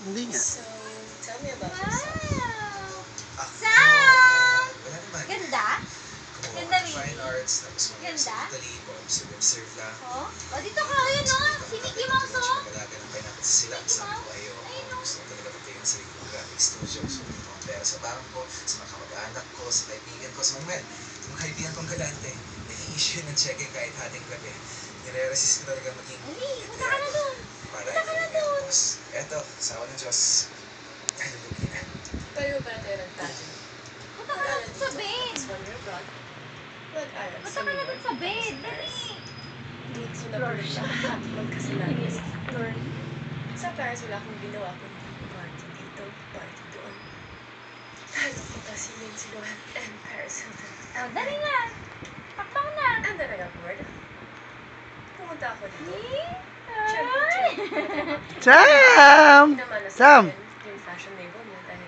Hindi nga. So, tell me about yourself. Sam! Wala naman. Ganda? Kumuha Ganda, ng fine Mimi. arts, tapos mga Ganda? sa Italy, observe lang. Oh? O, dito ka. Ayun o. Si Mickey Mouse o. Magalaga ng pineapple sa sila. Mickey Sabi ko, Mouse? ayaw. Ayun, oh. Gusto ko talaga magtayo ng sarili kong graphic studio. So, hindi ko ang pera sa bangko, sa mga kamag-anak ko, sa kaibigan ko, sa mga men. Yung kaibigan kong galante, nag-i-issue ng cheque kahit hating gabi. Nire-resist ko talaga maging Ali, punta ka na dun. para Punta ka na hindi dun. boss. Eto, sa awa ng Diyos. Halulugi na. Pareho pala tayo nagtatanong. Punta ka na dun sa bed. Wonder Broad. Mag-aral Punta sa ka na New dun York. sa bed. Dali. Dito na pala siya magkasalanan. Sa Paris, wala akong ginawa kundi party dito, party doon. Lalo ko tasinin si Luan and Paris Hilton. O, dali na. Pakpak na. And then I got bored. Pumunta ako dito. Eh? Siyempre, Ay. Sam! naman na sa Sam! akin yung fashion label niya dahil